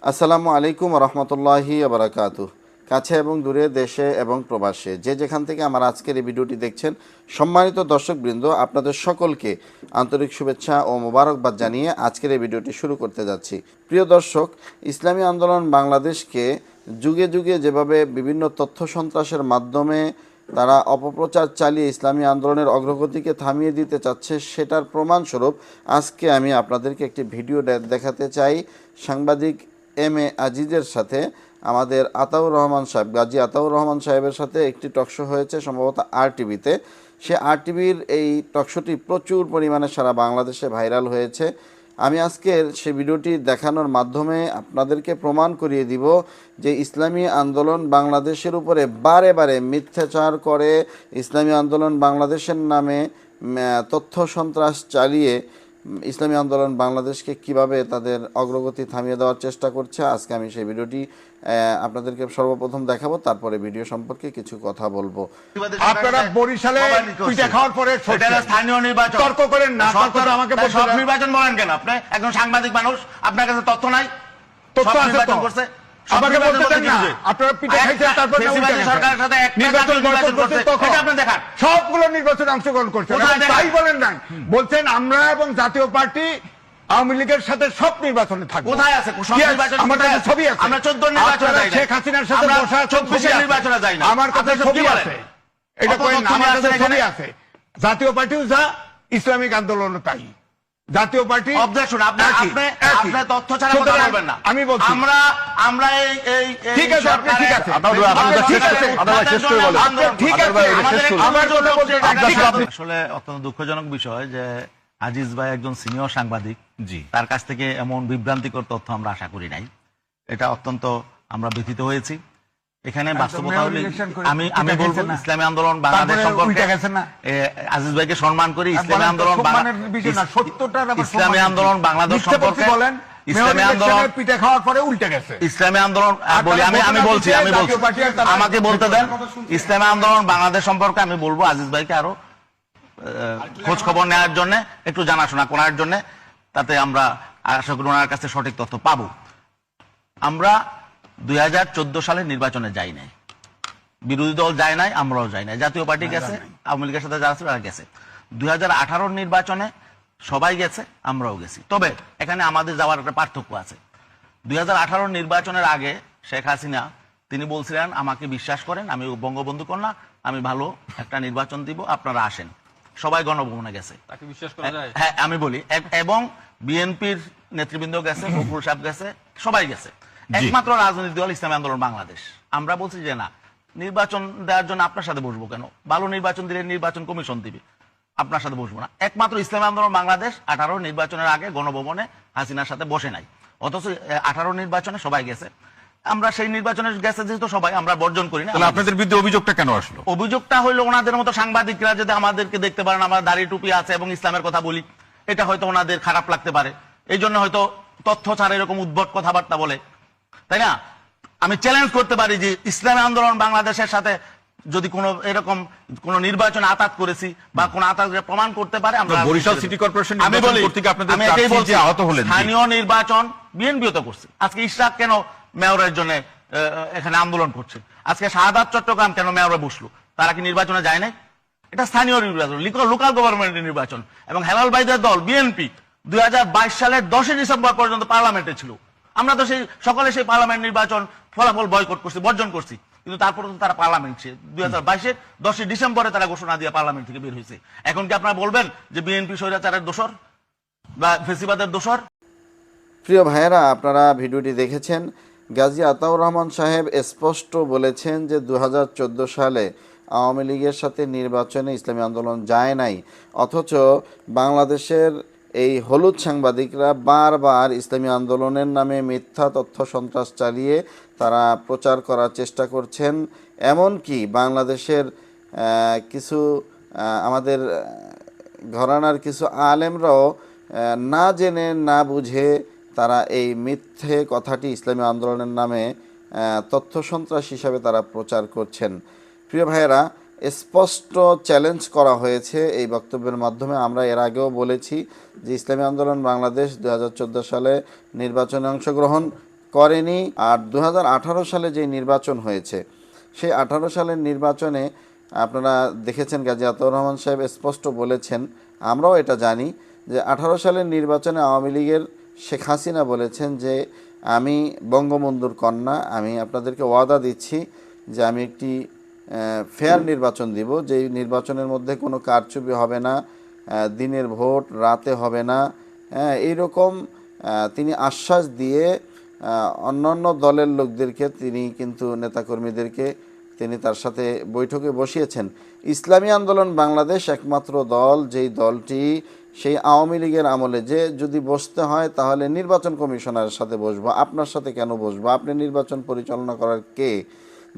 আসসালামু আলাইকুম রহমতুল্লাহি বারাকাতু। কাছে এবং দূরে, দেশে এবং প্রবাসে, যে যেখান থেকে আমার আজকের এই ভিডিওটি দেখছেন, সম্মানিত দর্শকবৃন্দ, আপনাদের সকলকে আন্তরিক শুভেচ্ছা ও মোবারকবাদ জানিয়ে আজকের এই ভিডিওটি শুরু করতে যাচ্ছি। প্রিয় দর্শক, ইসলামী আন্দোলন বাংলাদেশকে যুগে যুগে যেভাবে বিভিন্ন তথ্য সন্ত্রাসের মাধ্যমে তারা অপপ্রচার চালিয়ে ইসলামী আন্দোলনের অগ্রগতিকে থামিয়ে দিতে চাচ্ছে, সেটার প্রমাণস্বরূপ আজকে আমি আপনাদেরকে একটি ভিডিও দেখাতে চাই। সাংবাদিক এম.এ. আজিজের সাথে আমাদের আতাউর রহমান সাহেব, গাজী আতাউর রহমান সাহেবের সাথে একটি টকশো হয়েছে সম্ভবত RTV-তে। সে RTV-র এই টকশোটি প্রচুর পরিমাণে সারা বাংলাদেশে ভাইরাল হয়েছে। আমি আজকের সে ভিডিওটি দেখানোর মাধ্যমে আপনাদেরকে প্রমাণ করিয়ে দিব যে ইসলামী আন্দোলন বাংলাদেশের উপরে বারে বারে মিথ্যাচার করে, ইসলামী আন্দোলন বাংলাদেশের নামে তথ্য সন্ত্রাস চালিয়ে ইসলামী আন্দোলন বাংলাদেশকে কিভাবে তাদের অগ্রগতি থামিয়ে দেওয়ার চেষ্টা করছে। আজকে আমি সেই ভিডিওটি আপনাদেরকে সর্বপ্রথম দেখাবো, তারপরে ভিডিও সম্পর্কে কিছু কথা বলবো। আপনারা বরিশালে পিঠা খাওয়ার পরে স্থানীয় নির্বাচন তর্ক করেন না, আমাকে সব নির্বাচন বলেন কেন? আপনি একজন সাংবাদিক মানুষ, আপনার কাছে তথ্য নাই? তথ্য নির্বাচন করছে, আমাকে বলতে দেন না। আপনারা পিঠা খাইছেন, তারপরে সরকারের সাথে নির্বাচন করছে, এটা আপনি দেখান। সবগুলো নির্বাচনে অংশগ্রহণ করছে, তাই বলেন না। বলছেন আমরা এবং জাতীয় পার্টি আওয়ামী লীগের সাথে সব নির্বাচনে থাকবে। কোথায় আছে সব নির্বাচন? আমার কাছে ছবি আছে। আমরা 14 নির্বাচনে যাই না, শেখ হাসিনার সাথে বসা 24 নির্বাচনে যাই না। আমার কাছে ছবি আছে। এটা করেন, আমার কাছে ছবি আছে। জাতীয় পার্টিও যা, ইসলামিক আন্দোলনও তাই। জাতীয় পার্টি অবজেকশন, আপনি তথ্য ছাড়া কথা বলবেন না। আমি বলছি আমরা এই ঠিক আছে, আপনি ঠিক আছে, আসলে অত্যন্ত দুঃখজনক বিষয় যে আজিজ ভাই একজন সিনিয়র সাংবাদিক, তার কাছ থেকে এমন বিভ্রান্তিকর তথ্য আমরা আশা করি নাই। এটা অত্যন্ত আমরা ব্যথিত হয়েছি। এখানে বাস্তবতা হলে আমি বলবো ইসলামী আন্দোলন বাংলাদেশ সম্পর্কে আজিজ ভাইকে সম্মান করি। ইসলামী আন্দোলন বাংলাদেশ সম্পর্কে ইসলামী আন্দোলন পিঠা খাওয়ার পরে উল্টে গেছে। ইসলামী আন্দোলন বলি আমি বলছি আমাকে বলতে দেন। ইসলামী আন্দোলন বাংলাদেশ সম্পর্কে আমি বলবো আজিজ ভাইকে আরো খোঁজ খবর নেওয়ার জন্য, একটু জানাশোনা করার জন্য, তাতে আমরা আশা করি ওনার কাছে সঠিক তথ্য পাবো। আমরা 2014 সালের নির্বাচনে যাই নাই, বিরোধী দল যায় নাই, আমরাও যাই নাই, জাতীয় পার্টি গেছে, আওয়ামী লীগের সাথে যারা ছিল তারা গেছে। 2018 নির্বাচনে সবাই গেছে, আমরাও গেছি। তবে এখানে আমাদের যাওয়ার একটা পার্থক্য আছে। 2018 নির্বাচনের আগে শেখ হাসিনা তিনি বলছিলেন আমাকে বিশ্বাস করেন, আমি বঙ্গবন্ধু কন্যা, আমি ভালো একটা নির্বাচন দিব, আপনারা আসেন। সবাই গণভবনে গেছে, হ্যাঁ আমি বলি, এবং বিএনপির নেতৃবৃন্দ গেছে, ফখরুল সাহেব গেছে, সবাই গেছে। একমাত্র রাজনৈতিক দল ইসলামী আন্দোলন বাংলাদেশ। আমরা বলছি যে না, নির্বাচন দেওয়ার জন্য আপনার সাথে বসবো কেন? ভালো নির্বাচন দিলে নির্বাচন কমিশন দিবে, আপনার সাথে বসবো না। একমাত্র ইসলামী আন্দোলন বাংলাদেশ 18 নির্বাচনের আগে গণভবনে হাসিনার সাথে বসে নাই, অথচ 18 নির্বাচনে সবাই গেছে। আমরা সেই নির্বাচনের গেছে যেহেতু সবাই, আমরা বর্জন করি না। আপনাদের বিরুদ্ধে অভিযোগটা কেন আসলো? অভিযোগটা হইলো ওনাদের মতো সাংবাদিকরা যদি আমাদেরকে দেখতে পারেন আমরা দাড়ি টুপি আছে এবং ইসলামের কথা বলি, এটা হয়তো ওনাদের খারাপ লাগতে পারে, এই জন্য হয়তো তথ্য ছাড়া এরকম উদ্ভট কথাবার্তা বলে, তাই না? আমি চ্যালেঞ্জ করতে পারি যে ইসলামী আন্দোলন বাংলাদেশের সাথে যদি কোনো এরকম কোন নির্বাচন আঘাত করেছি বা কোন আঘাত প্রমাণ করতে পারে, আমরা বরিশাল সিটি কর্পোরেশন আমি বলি স্থানীয় নির্বাচন বিএনপিও তো করছে। আজকে ইশরাক কেন মেয়রের জন্য এখানে আন্দোলন করছে? আজকে শাহাদাত চট্টগ্রাম কেন মেয়রে বসলো? তারা কি নির্বাচনে যায় নাই? এটা স্থানীয় নির্বাচন, লোকাল গভর্নমেন্টের নির্বাচন। এবং হেলাল ভাইদের দল বিএনপি 2022 সালের 10 ডিসেম্বর পর্যন্ত পার্লামেন্টে ছিল। আমরা তো সেই সকলে সেই পার্লামেন্ট নির্বাচন ফলাফল বয়কট করছি, বর্জন করছি, কিন্তু তারপরে তো তারা পার্লামেন্টে 2022-এর 10 ডিসেম্বরে তারা ঘোষণা দিয়ে পার্লামেন্ট থেকে বের হয়েছে। এখন কি আপনারা বলবেন যে বিএনপি স্বৈরাচারের দোষর বা ফেসিবাদের দোষর? প্রিয় ভাইয়েরা, আপনারা ভিডিওটি দেখেছেন। গাজী আতাউর রহমান সাহেব স্পষ্ট বলেছেন যে 2014 সালে আওয়ামী লীগের সাথে নির্বাচনে ইসলামী আন্দোলন যায় নাই, অথচ বাংলাদেশের এই হলুদ সাংবাদিকরা বারবার ইসলামী আন্দোলনের নামে মিথ্যা তথ্য সন্ত্রাস চালিয়ে তারা প্রচার করার চেষ্টা করছেন। এমনকি বাংলাদেশের কিছু আমাদের ঘরানার কিছু আলেমরাও না জেনে না বুঝে তারা এই মিথ্যে কথাটি ইসলামী আন্দোলনের নামে তথ্য সন্ত্রাস হিসাবে তারা প্রচার করছেন। প্রিয় ভাইয়েরা, স্পষ্ট চ্যালেঞ্জ করা হয়েছে এই বক্তব্যের মাধ্যমে। আমরা এর আগেও বলেছি যে ইসলামী আন্দোলন বাংলাদেশ 2014 সালে নির্বাচনে অংশগ্রহণ করেনি। আর 2018 সালে যে নির্বাচন হয়েছে, সেই 18 সালের নির্বাচনে আপনারা দেখেছেন গাজী আতাউর রহমান সাহেব স্পষ্ট বলেছেন, আমরাও এটা জানি, যে 18 সালের নির্বাচনে আওয়ামী লীগের শেখ হাসিনা বলেছেন যে আমি বঙ্গবন্ধুর কন্যা, আমি আপনাদেরকে ওয়াদা দিচ্ছি যে আমি একটি ফেয়ার নির্বাচন দিব, যেই নির্বাচনের মধ্যে কোনো কারচুপি হবে না, দিনের ভোট রাতে হবে না, এইরকম তিনি আশ্বাস দিয়ে অন্যান্য দলের লোকদেরকে তিনি কিন্তু নেতাকর্মীদেরকে তিনি তার সাথে বৈঠকে বসিয়েছেন। ইসলামী আন্দোলন বাংলাদেশ একমাত্র দল, যেই দলটি সেই আওয়ামী লীগের আমলে যে যদি বসতে হয় তাহলে নির্বাচন কমিশনারের সাথে বসবো, আপনার সাথে কেন বসবো, আপনি নির্বাচন পরিচালনা করার কে?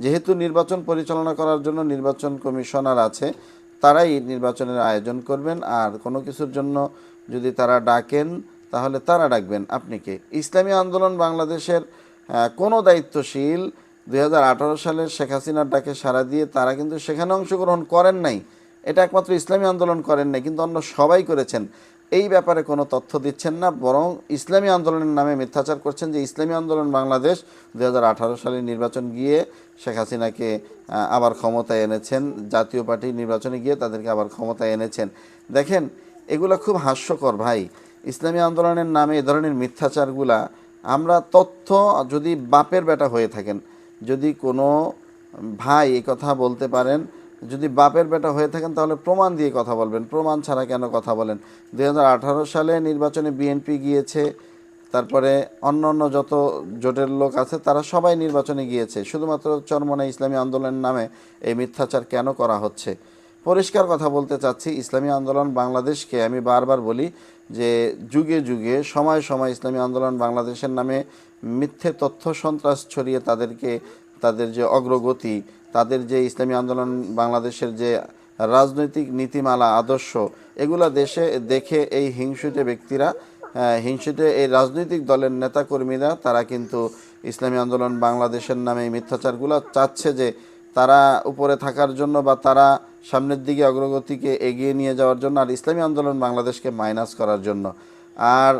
যেহেতু নির্বাচন পরিচালনা করার জন্য নির্বাচন কমিশনার আছে, তারাই নির্বাচনের আয়োজন করবেন, আর কোনো কিছুর জন্য যদি তারা ডাকেন তাহলে তারা ডাকবেন, আপনি কে? ইসলামী আন্দোলন বাংলাদেশের কোনো দায়িত্বশীল 2018 সালের শেখ হাসিনার ডাকে সাড়া দিয়ে তারা কিন্তু সেখানে অংশগ্রহণ করেন নাই। এটা একমাত্র ইসলামী আন্দোলন করেন নাই, কিন্তু অন্য সবাই করেছেন। এই ব্যাপারে কোনো তথ্য দিচ্ছেন না, বরং ইসলামী আন্দোলনের নামে মিথ্যাচার করছেন যে ইসলামী আন্দোলন বাংলাদেশ 2018 সালের নির্বাচন গিয়ে শেখ হাসিনাকে আবার ক্ষমতায় এনেছেন, জাতীয় পার্টি নির্বাচনে গিয়ে তাদেরকে আবার ক্ষমতায় এনেছেন। দেখেন, এগুলো খুব হাস্যকর ভাই। ইসলামী আন্দোলনের নামে এ ধরনের মিথ্যাচারগুলা, আমরা তথ্য, যদি বাপের বেটা হয়ে থাকেন, যদি কোনো ভাই এই কথা বলতে পারেন, যদি বাপের বেটা হয়ে থাকেন তাহলে প্রমাণ দিয়ে কথা বলবেন, প্রমাণ ছাড়া কেন কথা বলেন? 2018 সালে নির্বাচনে বিএনপি গিয়েছে, তারপরে অন্য অন্য যত জোটের লোক আছে তারা সবাই নির্বাচনে গিয়েছে, শুধুমাত্র চরমনাই ইসলামী আন্দোলনের নামে এই মিথ্যাচার কেন করা হচ্ছে? পরিষ্কার কথা বলতে চাচ্ছি, ইসলামী আন্দোলন বাংলাদেশকে আমি বারবার বলি যে যুগে যুগে সময় সময় ইসলামী আন্দোলন বাংলাদেশের নামে মিথ্যে তথ্য সন্ত্রাস ছড়িয়ে তাদেরকে, তাদের যে অগ্রগতি, তাদের যে ইসলামী আন্দোলন বাংলাদেশের যে রাজনৈতিক নীতিমালা আদর্শ, এগুলা দেশে দেখে এই হিংসুটে ব্যক্তিরা, হিংসুটে এই রাজনৈতিক দলের নেতাকর্মীরা, তারা কিন্তু ইসলামী আন্দোলন বাংলাদেশের নামে এই মিথ্যাচারগুলো চাচ্ছে যে তারা উপরে থাকার জন্য বা তারা সামনের দিকে অগ্রগতিকে এগিয়ে নিয়ে যাওয়ার জন্য, আর ইসলামী আন্দোলন বাংলাদেশকে মাইনাস করার জন্য। আর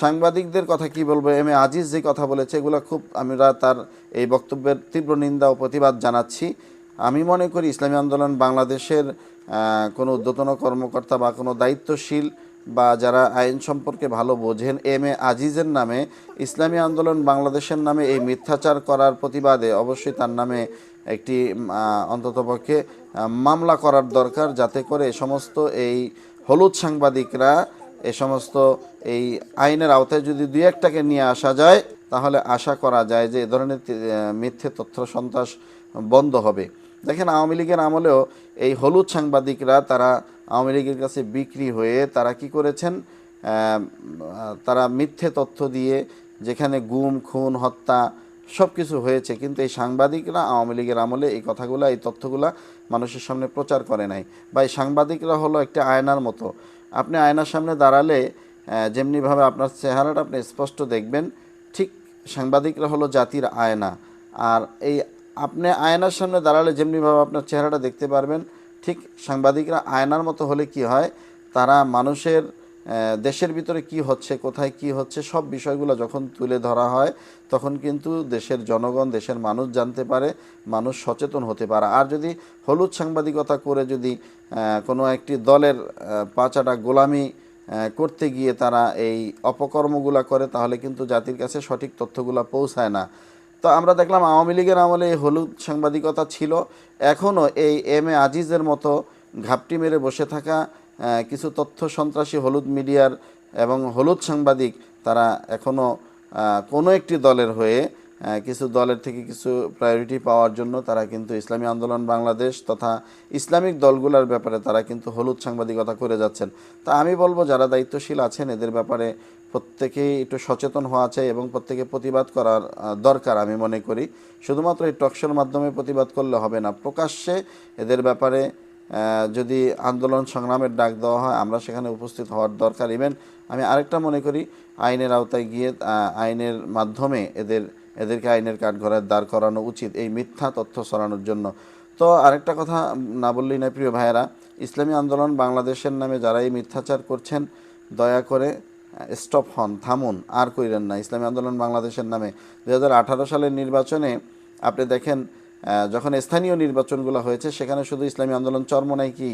সাংবাদিকদের কথা কি বলবো, এম এ আজিজ যে কথা বলেছে, এগুলো খুব, আমরা তার এই বক্তব্যের তীব্র নিন্দা ও প্রতিবাদ জানাচ্ছি। আমি মনে করি ইসলামী আন্দোলন বাংলাদেশের কোনো ঊর্ধ্বতন কর্মকর্তা বা কোনো দায়িত্বশীল বা যারা আইন সম্পর্কে ভালো বোঝেন, এম এ আজিজের নামে ইসলামী আন্দোলন বাংলাদেশের নামে এই মিথ্যাচার করার প্রতিবাদে অবশ্যই তার নামে একটি অন্ততপক্ষে মামলা করার দরকার, যাতে করে এ সমস্ত এই হলুদ সাংবাদিকরা, এ সমস্ত এই আইনের আওতায় যদি দুই একটাকে নিয়ে আসা যায়, তাহলে আশা করা যায় যে এ ধরনের মিথ্যে তথ্য সন্ত্রাস বন্ধ হবে। দেখেন, আওয়ামী লীগের আমলেও এই হলুদ সাংবাদিকরা, তারা আওয়ামী লীগের কাছে বিক্রি হয়ে তারা কি করেছেন, তারা মিথ্যে তথ্য দিয়ে, যেখানে গুম খুন হত্যা সব কিছু হয়েছে, কিন্তু এই সাংবাদিকরা আওয়ামী লীগের আমলে এই কথাগুলো, এই তথ্যগুলা মানুষের সামনে প্রচার করে নাই। বা এই সাংবাদিকরা হলো একটা আয়নার মতো। আপনি আয়নার সামনে দাঁড়ালে যেমনিভাবে আপনার চেহারাটা আপনি স্পষ্ট দেখবেন, ঠিক সাংবাদিকরা হলো জাতির আয়না। আর এই আপনি আয়নার সামনে দাঁড়ালে যেমনিভাবে আপনার চেহারাটা দেখতে পারবেন, ঠিক সাংবাদিকরা আয়নার মতো হলে কি হয়, তারা মানুষের দেশের ভিতরে কি হচ্ছে, কোথায় কি হচ্ছে, সব বিষয়গুলো যখন তুলে ধরা হয়, তখন কিন্তু দেশের জনগণ, দেশের মানুষ জানতে পারে, মানুষ সচেতন হতে পারে। আর যদি হলুদ সাংবাদিকতা করে যদি কোনো একটি দলের পাঁচাটা গোলামি করতে গিয়ে তারা এই অপকর্মগুলো করে, তাহলে কিন্তু জাতির কাছে সঠিক তথ্যগুলো পৌঁছায় না। তো আমরা দেখলাম আওয়ামী লীগের আমলে এই হলুদ সাংবাদিকতা ছিল, এখনও এই এম এ আজিজের মতো ঘাপটি মেরে বসে থাকা কিছু তথ্য সন্ত্রাসী হলুদ মিডিয়ার এবং হলুদ সাংবাদিক, তারা এখনও কোনো একটি দলের হয়ে কিছু দলের থেকে কিছু প্রায়োরিটি পাওয়ার জন্য তারা কিন্তু ইসলামী আন্দোলন বাংলাদেশ তথা ইসলামিক দলগুলোর ব্যাপারে তারা কিন্তু হলুদ সাংবাদিকতা করে যাচ্ছেন। তা আমি বলবো, যারা দায়িত্বশীল আছেন এদের ব্যাপারে প্রত্যেকেই একটু সচেতন হওয়া চাই এবং প্রত্যেকে প্রতিবাদ করার দরকার। আমি মনে করি শুধুমাত্র এই টকশোর মাধ্যমে প্রতিবাদ করলে হবে না, প্রকাশ্যে এদের ব্যাপারে যদি আন্দোলন সংগ্রামের ডাক দেওয়া হয়, আমরা সেখানে উপস্থিত হওয়ার দরকার। ইভেন আমি আরেকটা মনে করি, আইনের আওতায় গিয়ে আইনের মাধ্যমে এদেরকে আইনের কাঠগড়ায় দাঁড় করানো উচিত এই মিথ্যা তথ্য ছড়ানোর জন্য। তো আরেকটা কথা না বললেই না প্রিয় ভাইয়েরা, ইসলামী আন্দোলন বাংলাদেশের নামে যারা এই মিথ্যাচার করছেন, দয়া করে স্টপ হন, থামুন, আর কইরেন না। ইসলামী আন্দোলন বাংলাদেশের নামে 2018 সালের নির্বাচনে আপনি দেখেন, যখন স্থানীয় নির্বাচনগুলো হয়েছে সেখানে শুধু ইসলামী আন্দোলন চরমোনাইকে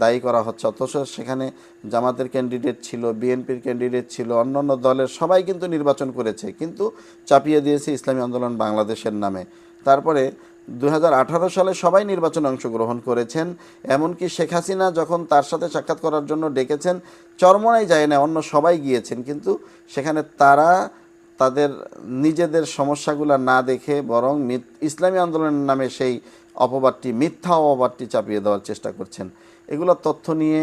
দায়ী করা হচ্ছে, অথচ সেখানে জামাতের ক্যান্ডিডেট ছিল, বিএনপির ক্যান্ডিডেট ছিল, অন্যান্য দলের সবাই কিন্তু নির্বাচন করেছে, কিন্তু চাপিয়ে দিয়েছে ইসলামী আন্দোলন বাংলাদেশের নামে। তারপরে 2018 সালে সবাই নির্বাচনে অংশগ্রহণ করেছেন, এমনকি শেখ হাসিনা যখন তার সাথে সাক্ষাৎ করার জন্য ডেকেছেন, চরমোনাই যায় না, অন্য সবাই গিয়েছেন, কিন্তু সেখানে তারা তাদের নিজেদের সমস্যাগুলো না দেখে বরং ইসলামী আন্দোলনের নামে সেই অপবাদটি, মিথ্যা অপবাদটি চাপিয়ে দেওয়ার চেষ্টা করছেন। এগুলো তথ্য নিয়ে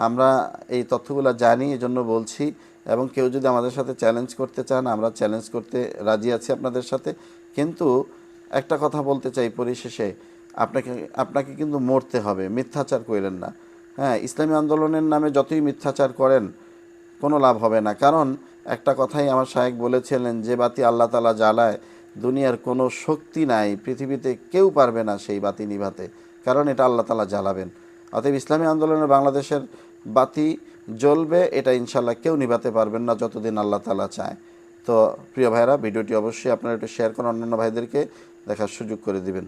আমরা এই তথ্যগুলো জানি, এজন্য বলছি। এবং কেউ যদি আমাদের সাথে চ্যালেঞ্জ করতে চান, আমরা চ্যালেঞ্জ করতে রাজি আছি আপনাদের সাথে। কিন্তু একটা কথা বলতে চাই পরিশেষে, আপনাকে কিন্তু মরতে হবে, মিথ্যাচার করেন না। হ্যাঁ, ইসলামী আন্দোলনের নামে যতই মিথ্যাচার করেন কোনো লাভ হবে না। কারণ একটা কথাই আমার শায়েখ বলেছিলেন, যে বাতি আল্লাহ তাআলা জ্বালায় দুনিয়ার কোনো শক্তি নাই, পৃথিবীতে কেউ পারবে না সেই বাতি নিভাতে, কারণ এটা আল্লাহ তাআলা জ্বালাবেন। অতএব ইসলামী আন্দোলনের বাংলাদেশের বাতি জ্বলবে, এটা ইনশাল্লাহ কেউ নিভাতে পারবেন না যতদিন আল্লাহ তাআলা চায়। তো প্রিয় ভাইরা, ভিডিওটি অবশ্যই আপনারা একটু শেয়ার করুন, অন্যান্য ভাইদেরকে দেখার সুযোগ করে দিবেন।